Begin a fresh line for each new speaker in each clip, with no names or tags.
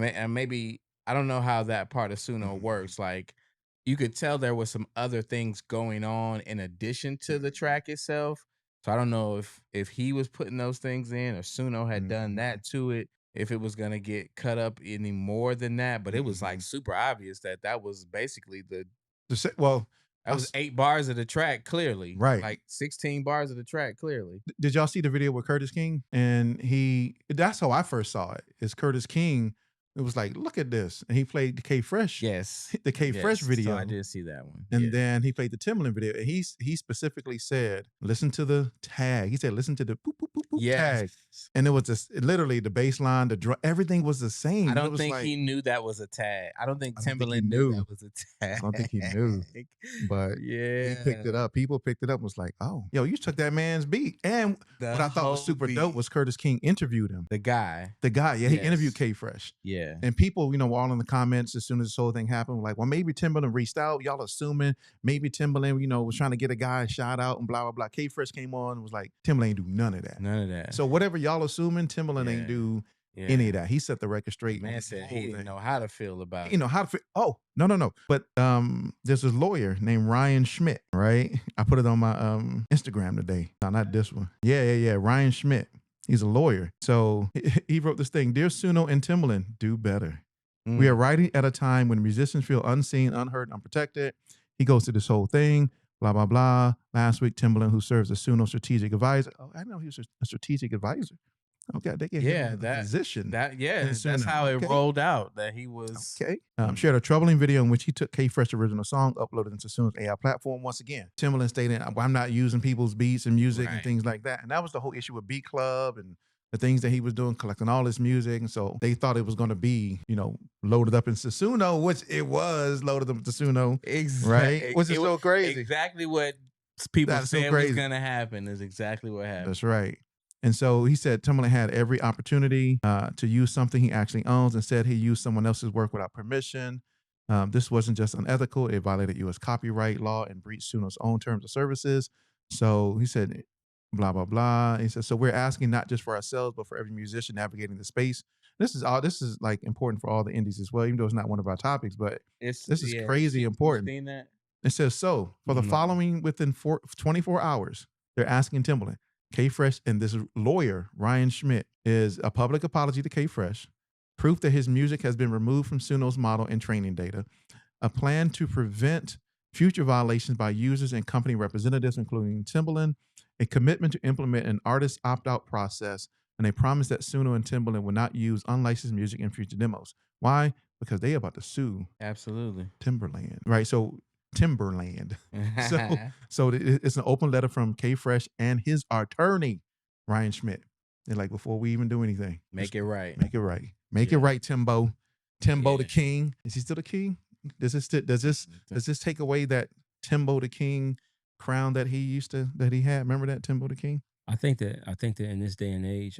and maybe I don't know how that part of Suno
Mhm.
works. Like, you could tell there was some other things going on in addition to the track itself. So I don't know if he was putting those things in, or Suno had done
Mhm.
that to it. If it was gonna get cut up any more than that, but it was like
Mhm.
super obvious that that was basically
Well,
that
I
was
s
8 bars of the track clearly,
right.
like 16 bars of the track clearly.
Did y'all see the video with Curtis King? And that's how I first saw it. Is Curtis King, it was like, look at this. And he played the K Fresh,
Yes,
the K Fresh
yes. So I
video.
did see that one.
And
Yeah.
then he played the Timbaland video. And he specifically said, listen to the tag. He said, listen to the boop, boop, boop, boop
Yes.
tag. And it was just literally the bass line, the drum, everything was the
I
same. And it
don't
was
think
like,
he knew that was a tag. I don't think
I don't think he
Timbaland knew that
knew.
was a
I don't think he knew.
tag.
But he picked
Yeah.
it up. People picked it up and was like, oh, yo, you took that man's beat. And
The
what I thought was
whole
super dope
beat.
was Curtis King interviewed him.
The guy.
The guy, yeah, he interviewed
Yes.
K Fresh.
Yeah.
And people, were all in the comments as soon as this whole thing happened, were like, well, maybe Timbaland reached out. Y'all assuming maybe Timbaland, was trying to get a guy a shout out and blah, blah, blah. K Fresh came on and was like, Timbaland ain't do none of that.
None of that.
So whatever y'all assuming, Timbaland ain't
Yeah.
do any
Yeah.
of that. He set the record
The
straight on
man
the
said he
whole
didn't
thing.
know how to feel about
You
it.
know how to fit. Oh, no, no, no. But there's this lawyer named Ryan Schmidt, right? I put it on my Instagram today. No, not this one. Yeah. Ryan Schmidt. He's a lawyer. So he wrote this thing. Dear Suno and Timbaland, do better. We are
Mm.
writing at a time when musicians feel unseen, unheard, unprotected. He goes through this whole thing, blah, blah, blah. Last week, Timbaland, who serves as Suno strategic advisor. Oh, I know he was a strategic advisor. Okay, they gave
Yeah,
him a position in
that's
Suno.
how it
Okay.
rolled out that he was.
Okay. Shared a troubling video in which he took K Fresh's original song, uploaded into Suno's AI platform once again. Timbaland stated, I'm not using people's beats and music and
Right.
things like that. And that was the whole issue with Beat Club and the things that he was doing, collecting all this music. And so they thought it was going to be, loaded up into Suno, which it was loaded up into Suno, right?
Exactly.
Which is so crazy.
Exactly what people
That's so
said was
crazy.
gonna happen is exactly what happened.
That's right. And so he said Timbaland had every opportunity to use something he actually owns. Instead, he used someone else's work without permission. This wasn't just unethical; it violated U.S. copyright law and breached Suno's own terms of services. So he said, blah blah blah. He said, so we're asking not just for ourselves, but for every musician navigating the space. This is like important for all the indies as well, even though it's not one of our topics. But
It's
this is
yeah.
crazy
You
important.
seen that?
It says, so for the
No.
following within 24 hours, they're asking Timbaland, K Fresh, and this lawyer, Ryan Schmidt, is a public apology to K Fresh, proof that his music has been removed from Suno's model and training data, a plan to prevent future violations by users and company representatives, including Timbaland, a commitment to implement an artist opt out process, and a promise that Suno and Timbaland will not use unlicensed music in future demos. Why? Because they about to sue
Absolutely.
Timberland, right? So Timberland. So it's an open letter from K Fresh and his attorney, Ryan Schmidt. They're like, before we even do anything,
Make it right.
make it right. Make it
Yeah.
right, Timbo. Timbo the
Yeah.
King. Is he still the king? Does this take away that Timbo the King crown that he had? Remember that Timbo the King?
I think that in this day and age,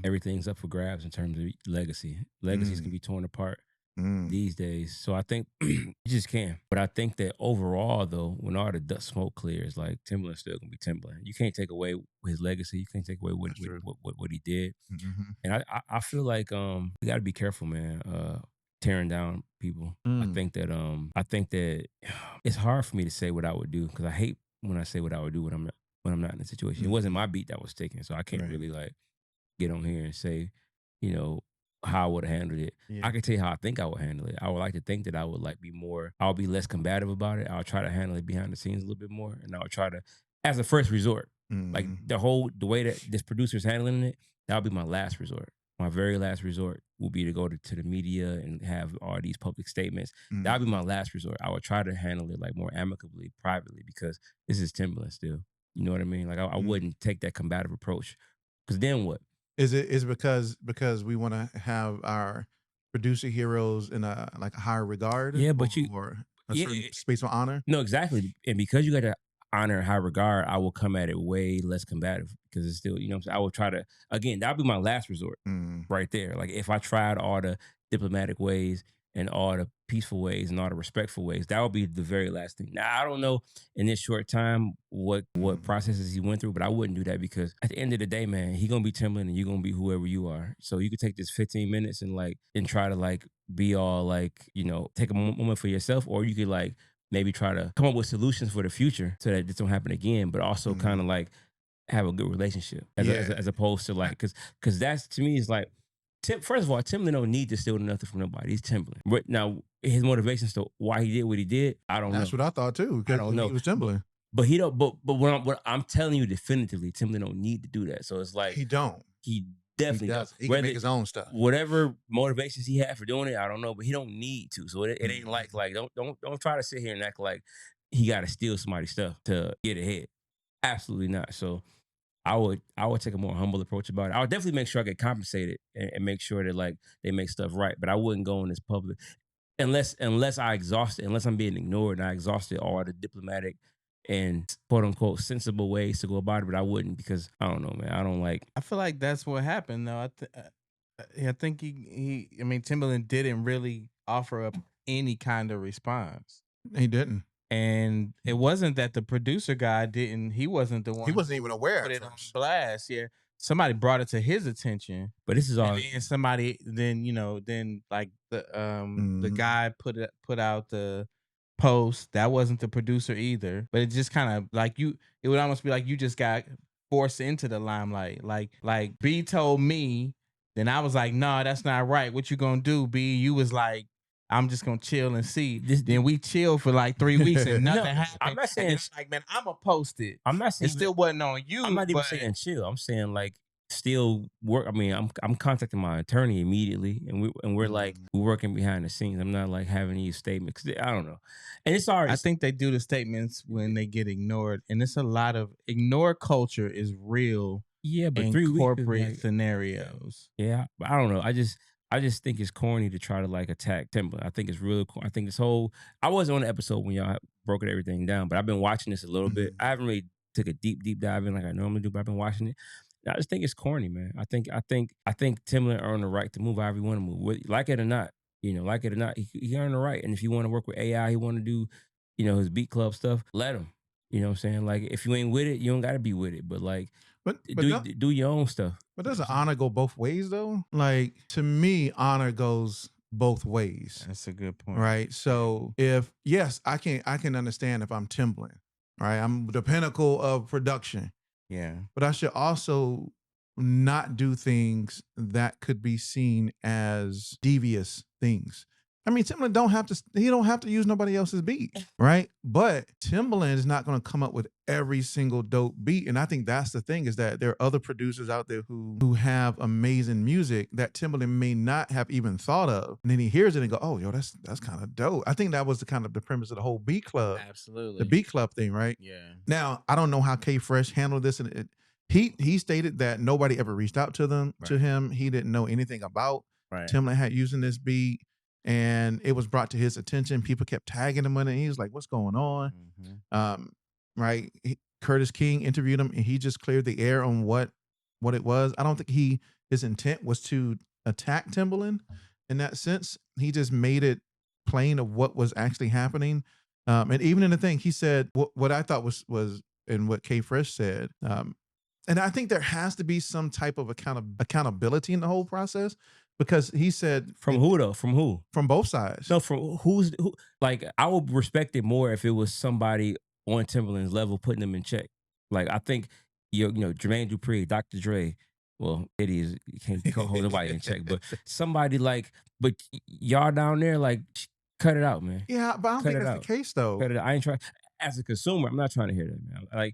everything's up for grabs in terms of legacy. Legacies can be torn apart
Mm.
these days. So I think you just can. But I think that overall, though, when all the dust smoke clears, like Timbaland's still gonna be Timbaland. You can't take away his legacy. You can't take away what
That's true.
what he did.
Mhm.
And I feel like we got to be careful, man. Tearing down people. I
Mm.
think that it's hard for me to say what I would do because I hate when I say what I would do when I'm not in a situation. It wasn't my beat that was taken, so I can't
Right.
really like get on here and say, you know, how I would have handled it.
Yeah.
I can tell you how I think I would handle it. I would like to think that I'll be less combative about it. I'll try to handle it behind the scenes a little bit more. And I'll try to, as a first resort, like
Mhm.
the way that this producer's handling it, that'll be my last resort. My very last resort will be to go to the media and have all these public statements. That'll be
Mhm.
my last resort. I would try to handle it like more amicably, privately, because this is Timbaland still. You know what I mean? Like I
Mm.
wouldn't take that combative approach. Because then what?
Is it because we want to have our producer heroes in a like a higher regard
Yeah, but
or a
yeah,
certain space of honor?
no, exactly. And because you got to honor and high regard, I will come at it way less combative because it's still, you know what I'm saying? I will try to, again, that'll be my last resort
Mm.
right there. Like if I tried all the diplomatic ways in all the peaceful ways and all the respectful ways. That would be the very last thing. Now, I don't know in this short time what processes he went through, but I wouldn't do that because at the end of the day, man, he gonna be Timbaland and you're gonna be whoever you are. So you could take this 15 minutes and try to be all take a moment for yourself, or you could maybe try to come up with solutions for the future so that this don't happen again, but also kind of have a good relationship as opposed to because that's to me is first of all, Timbaland don't need to steal nothing from nobody. He's Timbaland. But now his motivations to why he did what he did, I don't know.
That's what I thought too.
I don't know.
He was Timbaland.
But he don't. But what I'm telling you definitively, Timbaland don't need to do that. So it's
he don't.
He definitely does.
He can make his own stuff.
Whatever motivations he had for doing it, I don't know. But he don't need to. So it ain't don't try to sit here and act like he got to steal somebody's stuff to get ahead. Absolutely not. So I would take a more humble approach about it. I would definitely make sure I get compensated and make sure that they make stuff right. But I wouldn't go in this public unless I'm being ignored and I exhausted all the diplomatic and quote unquote sensible ways to go about it. But I wouldn't because I don't know, man.
I feel like that's what happened though. I think Timbaland didn't really offer up any kind of response.
He didn't.
And it wasn't that the producer guy didn't. He wasn't the one.
He wasn't even aware.
Put it on blast. Yeah, somebody brought it to his attention.
But this is all.
And somebody then the guy put out the post. That wasn't the producer either. But it just kind of it would almost be like you just got forced into the limelight. Like B told me, then I was like, no, that's not right. What you gonna do, B? You was like, I'm just gonna chill and see. Then we chilled for 3 weeks and nothing happened.
I'm not saying
man, I'ma post it.
I'm not saying
it still wasn't on you.
I'm not even saying chill. I'm saying still work. I mean, I'm contacting my attorney immediately, and we're we're working behind the scenes. I'm not having these statements. I don't know, and it's already.
I think they do the statements when they get ignored, and it's a lot of ignore culture is real.
Yeah, but
in corporate scenarios.
Yeah, but I don't know. I just think it's corny to try to attack Timbaland. I think it's really cool. I think this whole. I wasn't on the episode when y'all broke everything down, but I've been watching this a little bit. I haven't really took a deep dive in like I normally do, but I've been watching it. I just think it's corny, man. I think Timbaland earned the right to move however you want to move, like it or not. He earned the right. And if you want to work with AI, he want to do, his beat club stuff. Let him. You know what I'm saying? If you ain't with it, you don't got to be with it. But do your own stuff.
But doesn't honor go both ways though? To me, honor goes both ways.
That's a good point.
Right. So I can understand if I'm Timbaland, right? I'm the pinnacle of production.
Yeah.
But I should also not do things that could be seen as devious things. I mean, Timbaland don't have to use nobody else's beat, right? But Timbaland is not going to come up with every single dope beat. And I think that's the thing is that there are other producers out there who have amazing music that Timbaland may not have even thought of. And then he hears it and go, oh, yo, that's kind of dope. I think that was the premise of the whole Beat Club.
Absolutely.
The Beat Club thing, right?
Yeah.
Now, I don't know how K-Fresh handled this. And he stated that nobody ever reached out to him. He didn't know anything about Timbaland had using this beat. And it was brought to his attention. People kept tagging him in it. And he was like, what's going on? Right. Curtis King interviewed him and he just cleared the air on what it was. I don't think his intent was to attack Timbaland in that sense. He just made it plain of what was actually happening. And even in the thing, he said what I thought was and what K-Fresh said. And I think there has to be some type of accountability in the whole process. Because he said
from who though? From who?
From both sides.
No, from who? I would respect it more if it was somebody on Timbaland's level putting them in check. I think Jermaine Dupri, Dr. Dre. Well, it is you can't hold nobody in check, but somebody but y'all down there cut it out, man.
Yeah, but I don't think that's the case though.
Cut it out. I ain't trying as a consumer. I'm not trying to hear that,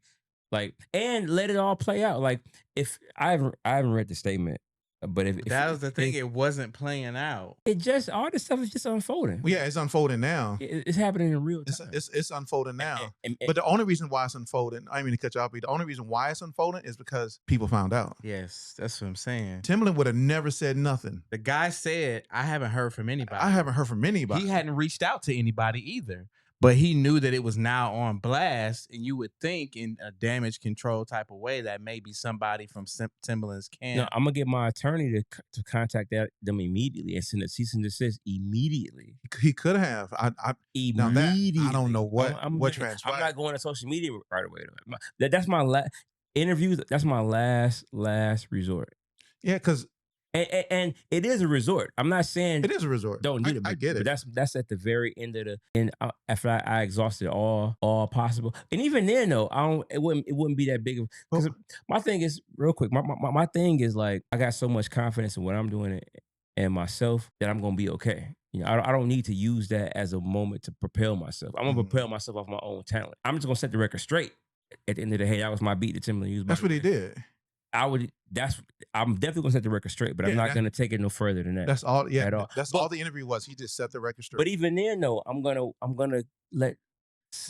man. And let it all play out. If I haven't read the statement. But if
that was the thing, it wasn't playing out.
It just all this stuff is just unfolding.
Well, yeah, it's unfolding now.
It's happening in real time.
It's unfolding now. But the only reason why it's unfolding, I mean to cut you off, but the only reason why it's unfolding is because people found out.
Yes, that's what I'm saying.
Timbaland would have never said nothing.
The guy said, "I haven't heard from anybody."
I haven't heard from anybody.
He hadn't reached out to anybody either. But he knew that it was now on blast, and you would think in a damage control type of way that maybe somebody from Timbaland's
No,
camp.
I'm gonna get my attorney to contact them immediately and send a cease and desist immediately.
He could have. Now that I don't know what
I'm
transpired.
not going to social media right away. That's my last interviews. That's my last resort.
Yeah, because
And it is a resort. I'm not saying
it is a resort.
don't do it.
I get it.
But that's at the very end of the. And after I exhausted all possible, and even then though, it wouldn't be that big of. Because my thing is real quick. My thing is like I got so much confidence in what I'm doing and myself that I'm gonna be okay. You know, I don't need to use that as a moment to propel myself. I'm gonna propel myself off my own talent. I'm just gonna set the record straight. At the end of the day, that was my beat that Timbaland used.
That's what he did.
I'm definitely gonna set the record straight, but I'm not gonna take it no further than that.
That's all. Yeah,
at all.
That's all the interview was. He just set the record straight.
But even then, though, I'm gonna let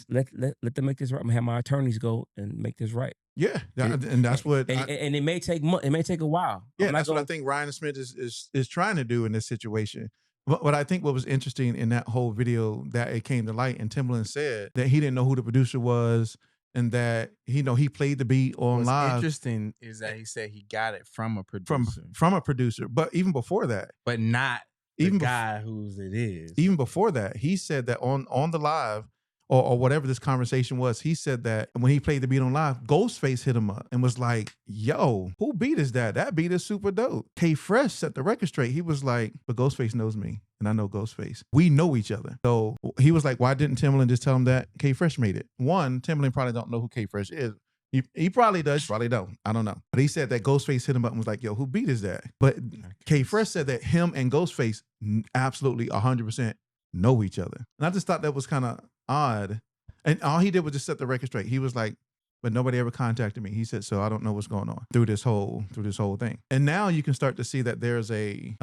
them make this right. I'm gonna have my attorneys go and make this right.
Yeah, and that's what.
And it may take it may take a while.
Yeah, that's what I think Ryan Smith is trying to do in this situation. But I think what was interesting in that whole video that it came to light, and Timbaland said that he didn't know who the producer was. And that he played the beat on
What's
live.
interesting is that he said he got it from a producer.
From a producer. But even before that.
But not the guy whose it is.
Even before that, he said that on the live or whatever this conversation was, he said that when he played the beat on live, Ghostface hit him up and was like, yo, who beat is that? That beat is super dope. K-Fresh set the record straight. He was like, but Ghostface knows me. And I know Ghostface. We know each other. So he was like, why didn't Timbaland just tell him that K-Fresh made it? One, Timbaland probably don't know who K-Fresh is. He probably does, probably don't. I don't know. But he said that Ghostface hit him up and was like, yo, who beat is that? But K-Fresh said that him and Ghostface absolutely 100% know each other. And I just thought that was kind of odd. And all he did was just set the record straight. He was like, but nobody ever contacted me. He said, so I don't know what's going on through this whole thing. And now you can start to see that there's a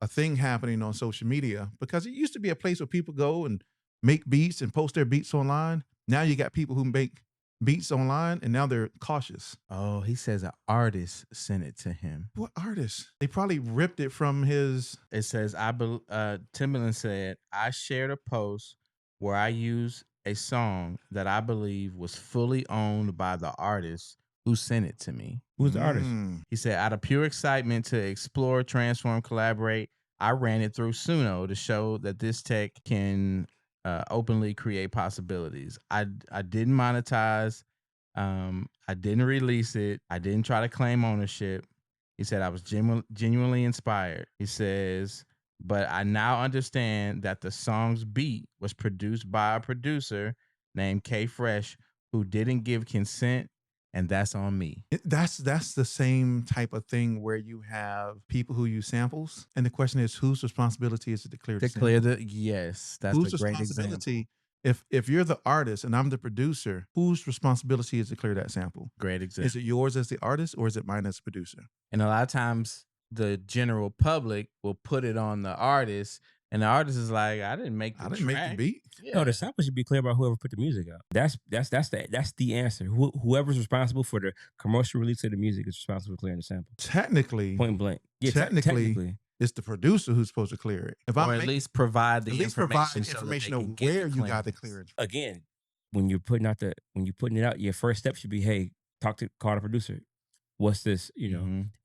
thing happening on social media, because it used to be a place where people go and make beats and post their beats online. Now you got people who make beats online and now they're cautious.
Oh, he says an artist sent it to him.
What artist? They probably ripped it from his.
It says, Timbaland said, I shared a post where I used a song that I believe was fully owned by the artist who sent it to me.
Who's the artist?
He said, out of pure excitement to explore, transform, collaborate, I ran it through Suno to show that this tech can openly create possibilities. I didn't monetize. I didn't release it. I didn't try to claim ownership. He said, I was genuinely inspired. He says, but I now understand that the song's beat was produced by a producer named K-Fresh who didn't give consent, and that's on me.
That's the same type of thing where you have people who use samples, and the question is, whose responsibility is it to clear the sample?
Yes, that's
whose
a great
responsibility?
example.
If you're the artist and I'm the producer, whose responsibility is to clear that sample?
Great example.
Is it yours as the artist, or is it mine as the producer?
And a lot of times the general public will put it on the artist, and the artist is like, I didn't make the
beat.
Yeah.
No, the sample should be cleared by whoever put the music out. That's the answer. Whoever's responsible for the commercial release of the music is responsible for clearing the sample.
Technically,
Point blank. Yeah,
technically, it's the producer who's supposed to clear it.
Or at least provide the information
of where you got the clearance.
Again, when you're putting it out, your first step should be, hey, call the producer. What's this?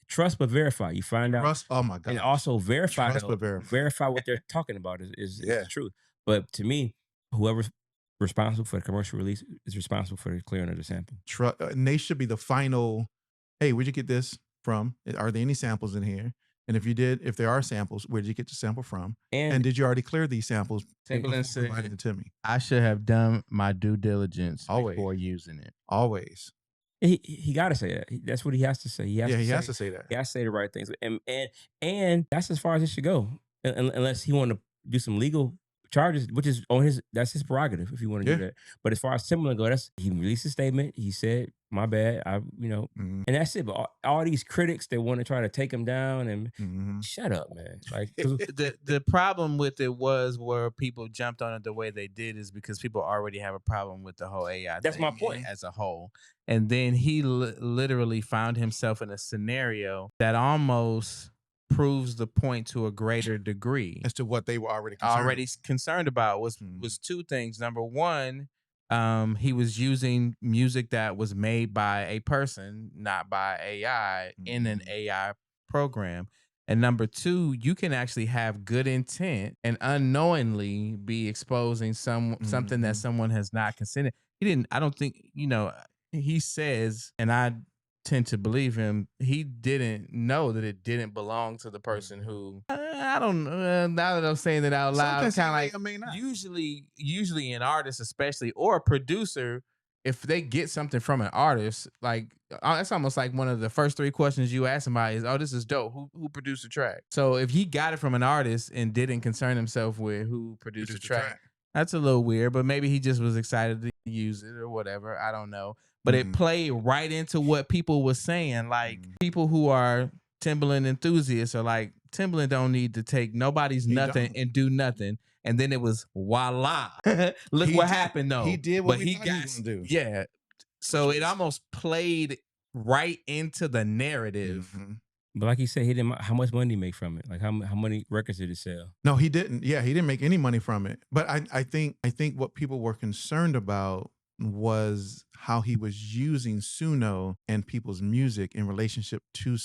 Trust but verify. You find out.
Trust. Oh my God.
And also verify.
Trust but
verify what they're talking about is the truth. But to me, whoever's responsible for the commercial release is responsible for the clearing of the sample.
And they should be the final. Hey, where'd you get this from? Are there any samples in here? And if there are samples, where did you get the sample from? And did you already clear these samples?
Timbaland said,
provided it to me.
I should have done my due diligence
Always.
before using it.
Always.
He got to say that. That's what he has to say. He has to say that. He has to say the right things. And that's as far as it should go, unless he want to do some legal charges, which is that's his prerogative if you want to do that. But as far as Timbaland go, he released a statement. He said, "My bad," and that's it. But all these critics that want to try to take him down and shut up, man. Like
the problem with it was where people jumped on it the way they did is because people already have a problem with the whole AI.
That's my point.
As a whole, and then he literally found himself in a scenario that almost proves the point to a greater degree.
As to what they were already
Concerned about was two things. Number one, he was using music that was made by a person, not by AI, in an AI program. And number two, you can actually have good intent and unknowingly be exposing something that someone has not consented. He didn't. I don't think, he says, and I tend to believe him, he didn't know that it didn't belong to the person who, I don't know. Now that I'm saying it out loud,
Sometimes
kind of
he
like,
may or may not.
usually an artist, especially, or a producer, if they get something from an artist, like, that's almost like one of the first three questions you ask somebody is, "Oh, this is dope. Who produced the track?" So if he got it from an artist and didn't concern himself with who produced the track, that's a little weird. But maybe he just was excited to use it or whatever. I don't know. But it played right into what people were saying. Like, people who are Timbaland enthusiasts are like, Timbaland don't need to take nobody's nothing and do nothing. And then it was voila. Look what happened though.
He did what he got to do.
Yeah. So it almost played right into the narrative.
But like he said, he didn't. How much money did he make from it? Like how many records did it sell?
No, he didn't. Yeah, he didn't make any money from it. But I think what people were concerned about was how he was using Suno and people's music in relationship to